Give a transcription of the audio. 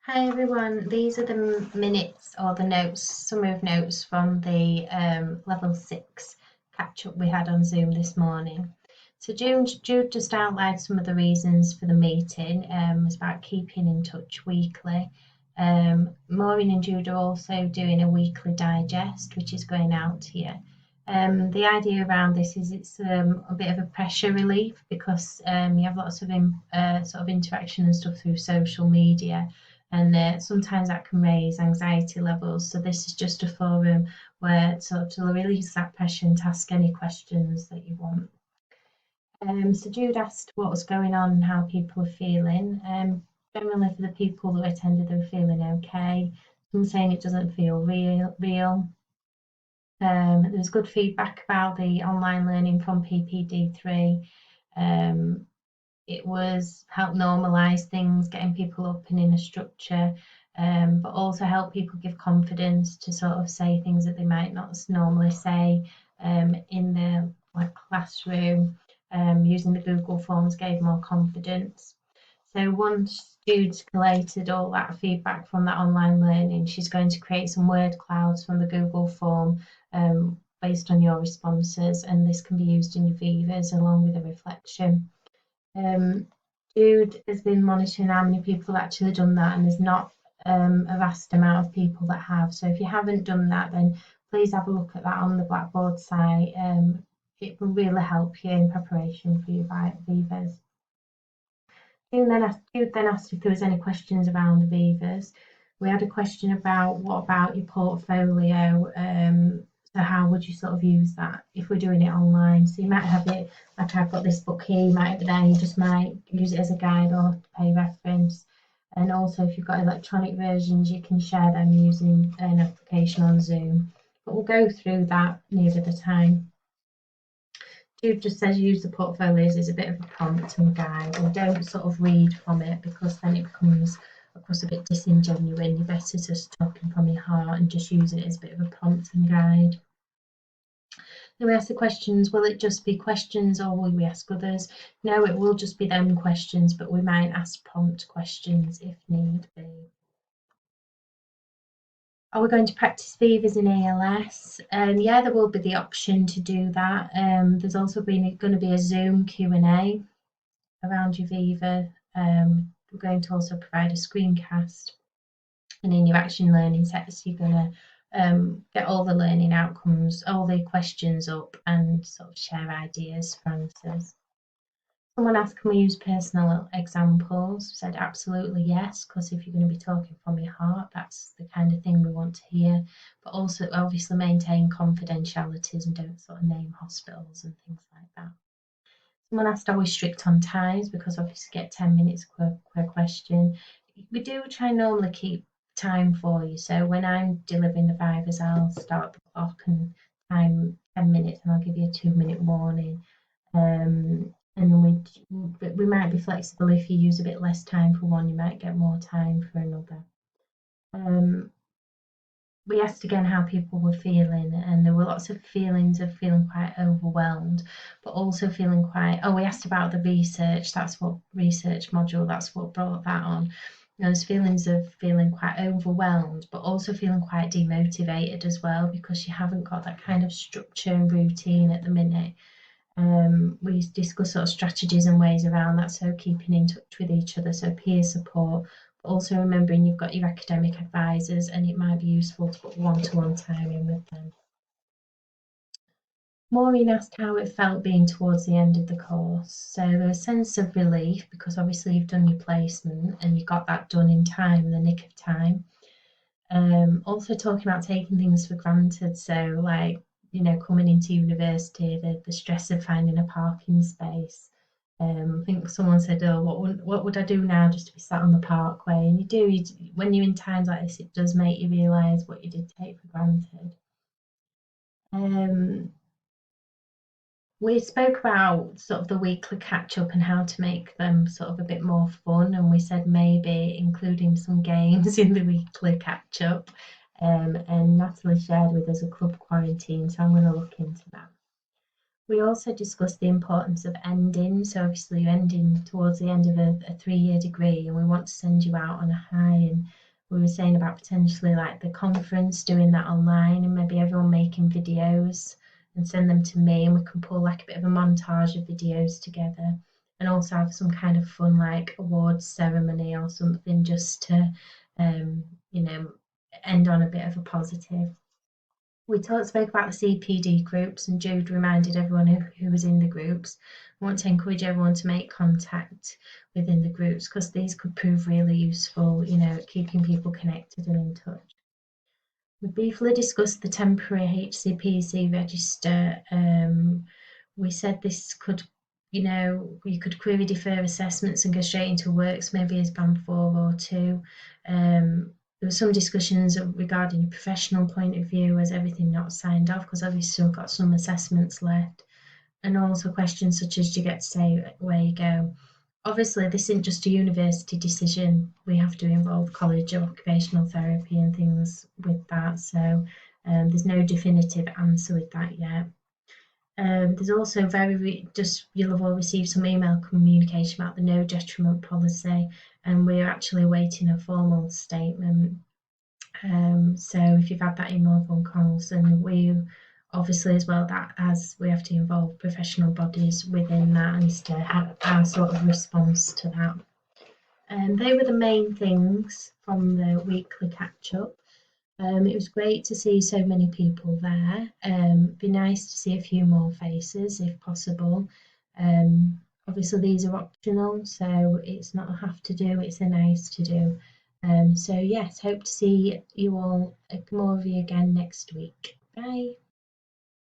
Hi everyone, these are the minutes or the notes, summary of notes from the level 6 catch up we had on Zoom this morning. So Jude just outlined some of the reasons for the meeting. It's about keeping in touch weekly. Maureen and Jude are also doing a weekly digest, which is going out here. The idea around this is it's a bit of a pressure relief because you have lots of sort of interaction and stuff through social media, and sometimes that can raise anxiety levels. So this is just a forum where sort of to release that pressure and to ask any questions that you want. So Jude asked what was going on and how people are feeling. Generally, for the people that attended, they were feeling okay. Some saying it doesn't feel real. There was good feedback about the online learning from PPD3. Um, it was help normalise things, getting people up and in a structure, but also help people give confidence to sort of say things that they might not normally say in the classroom. Using the Google Forms gave more confidence. So once Jude's collated all that feedback from that online learning, she's going to create some word clouds from the Google form based on your responses, and this can be used in your Vivas along with a reflection. Um, Jude has been monitoring how many people have actually done that, and there's not a vast amount of people that have. So if you haven't done that, then please have a look at that on the Blackboard site. It will really help you in preparation for your Vivas. Jude then asked if there was any questions around the Vivas. We had a question about what about your portfolio? So how would you sort of use that if we're doing it online? So you might have it like I've got this book here, you might have it there, you just might use it as a guide or to pay reference. And also if you've got electronic versions, you can share them using an application on Zoom. But we'll go through that nearer the time. Jude just says use the portfolios as a bit of a prompt and guide, and don't sort of read from it because then it becomes, of course, a bit disingenuous. You're better just talking from your heart and just use it as a bit of a prompt and guide. Then we ask the questions, will it just be questions or will we ask others? No, it will just be them questions, but we might ask prompt questions if need be. Are we going to practice Vivas in ALS? Yeah, there will be the option to do that. There's also going to be a Zoom Q&A around your Viva. We're going to also provide a screencast, and in your action learning sets, you're going to get all the learning outcomes, all the questions up, and sort of share ideas for answers. Someone asked, can we use personal examples? We said absolutely yes, because if you're going to be talking from your heart, that's the kind of thing we want to hear. But also, obviously, maintain confidentialities and don't sort of name hospitals and things like that. Someone asked, are we strict on times? Because obviously get 10 minutes per question. We do try and normally keep time for you. So when I'm delivering the Vivas, I'll start the clock and time 10 minutes and I'll give you a 2-minute warning. And we might be flexible. If you use a bit less time for one, you might get more time for another. We asked again how people were feeling, and there were lots of feelings of feeling quite overwhelmed, but also feeling quite. Oh, we asked about the research. That's what research module. That's what brought that on. Those feelings of feeling quite overwhelmed, but also feeling quite demotivated as well because you haven't got that kind of structure and routine at the minute. We discuss sort of strategies and ways around that, so keeping in touch with each other, so peer support, but also remembering you've got your academic advisors and it might be useful to put one-to-one time in with them. Maureen asked how it felt being towards the end of the course. So there was a sense of relief because obviously you've done your placement and you got that done in time, in the nick of time. Also talking about taking things for granted, so like coming into university, the stress of finding a parking space. I think someone said, "Oh, what would I do now just to be sat on the parkway?" And when you're in times like this, it does make you realise what you did take for granted. We spoke about sort of the weekly catch up and how to make them sort of a bit more fun, and we said maybe including some games in the weekly catch up. And Natalie shared with us a club quarantine, so I'm going to look into that. We also discussed the importance of ending. So obviously you're ending towards the end of a 3-year degree, and we want to send you out on a high. And we were saying about potentially like the conference, doing that online, and maybe everyone making videos and send them to me, and we can pull like a bit of a montage of videos together, and also have some kind of fun like awards ceremony or something, just to um, you know, end on a bit of a positive. We spoke about the CPD groups, and Jude reminded everyone who was in the groups. I want to encourage everyone to make contact within the groups, because these could prove really useful, keeping people connected and in touch. We briefly discussed the temporary HCPC register. We said this could, you could query defer assessments and go straight into works, maybe as band 4 or 2. There were some discussions regarding your professional point of view, as everything not signed off, because obviously still got some assessments left, and also questions such as, do you get to say where you go? Obviously this isn't just a university decision, we have to involve College of Occupational Therapy and things with that, so there's no definitive answer with that yet. There's also you'll have all received some email communication about the no detriment policy, and we're actually awaiting a formal statement. So if you've had that email from Carlson, we obviously as well, that as we have to involve professional bodies within that, and to have our sort of response to that. And they were the main things from the weekly catch up. It was great to see so many people there. Be nice to see a few more faces if possible. Obviously these are optional, so it's not a have to do, it's a nice to do. So yes, hope to see you all, more of you again next week. Bye.